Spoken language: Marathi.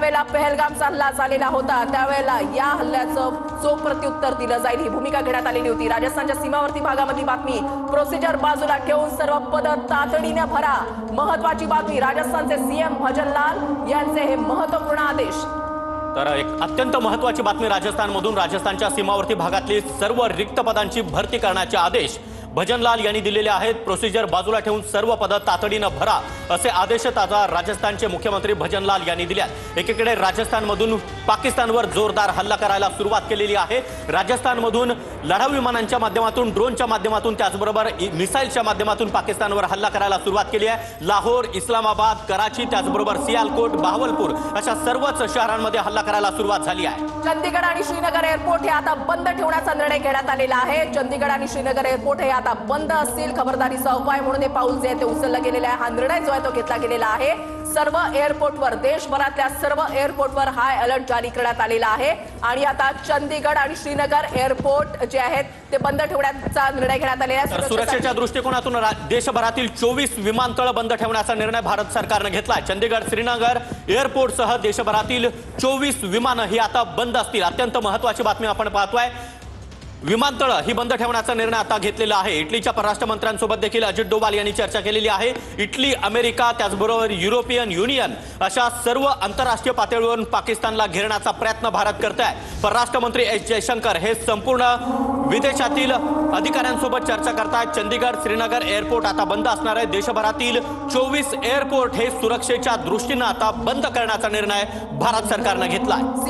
ज्यावेळेला पहलगामचा हल्ला झालेला होता त्यावेळेला या हल्ल्याचं चोख प्रत्युत्तर दिलं जाईल ही भूमिका घेण्यात आलेली होती। राजस्थानच्या सीमावर्ती भागामधली बातमी, प्रोसिजर बाजूला ठेवून सर्व पद तातडीने भरा। महत्त्वाची बातमी, राजस्थानचे सीएम भजनलाल यांचे हे महत्त्वपूर्ण आदेश। तर एक अत्यंत महत्त्वाची बातमी राजस्थानमधून, राजस्थानच्या सीमावर्ती भागातली सर्व रिक्त पदांची भरती करण्याचे आदेश भजनलाल यांनी दिलेले आहेत। प्रोसिजर बाजूला ठेवून सर्व पद तातडीने भरा असे आदेश आता राजस्थानचे मुख्यमंत्री भजनलाल यांनी दिले आहेत। एकीकडे राजस्थानमधून पाकिस्तानवर जोरदार हल्ला करायला सुरुवात केलेली आहे। राजस्थानमधून लढाऊ विमानांच्या माध्यमातून, ड्रोनच्या माध्यमातून, त्याचबरोबर मिसाईलच्या माध्यमातून पाकिस्तानवर हल्ला करायला सुरुवात केली आहे। लाहोर, इस्लामाबाद, कराची, त्याचबरोबर सियालकोट, बहावलपूर अशा सर्वच शहरांमध्ये हल्ला करायला सुरुवात झाली आहे। चंदीगड आणि श्रीनगर एअरपोर्ट हे आता बंद ठेवण्याचा निर्णय घेण्यात आलेला आहे। चंदीगड आणि श्रीनगर एअरपोर्ट हे आता बंद असतील। खबरदारीचा उपाय म्हणून हे पाऊल जे आहे ते उचललं गेलेलं आहे। हा निर्णय जो आहे तो घेतला गेलेला आहे। सर्व एअरपोर्टवर, देशभरातल्या सर्व एअरपोर्टवर हाय अलर्ट जारी करण्यात आलेला आहे आणि आता चंदीगड आणि श्रीनगर एअरपोर्ट जे आहेत ते बंद ठेवण्याचा निर्णय घेण्यात आलेला आहे। सुरक्षेच्या दृष्टिकोनातून देशभरातील 24 विमानतळ बंद ठेवण्याचा निर्णय भारत सरकारने घेतला आहे। चंदीगड, श्रीनगर एअरपोर्टसह देशभरातील 24 विमानं ही आता बंद असतील। अत्यंत महत्त्वाची बातमी आपण पाहतोय, विमानतळ ही बंद ठेवण्याचा निर्णय आता घेतलेला आहे। इटलीच्या परराष्ट्र मंत्र्यांसोबत देखील अजित डोवाल यांनी चर्चा केलेली आहे। इटली, अमेरिका, त्याचबरोबर युरोपियन युनियन अशा सर्व आंतरराष्ट्रीय पातळीवरून पाकिस्तानला घेरण्याचा प्रयत्न भारत करत आहे। परराष्ट्र मंत्री एस जयशंकर हे संपूर्ण विदेशातील अधिकाऱ्यांसोबत चर्चा करतायत। चंदीगड, श्रीनगर एअरपोर्ट आता बंद असणार आहे। देशभरातील 24 एअरपोर्ट हे सुरक्षेच्या दृष्टीने आता बंद करण्याचा निर्णय भारत सरकारने घेतला आहे।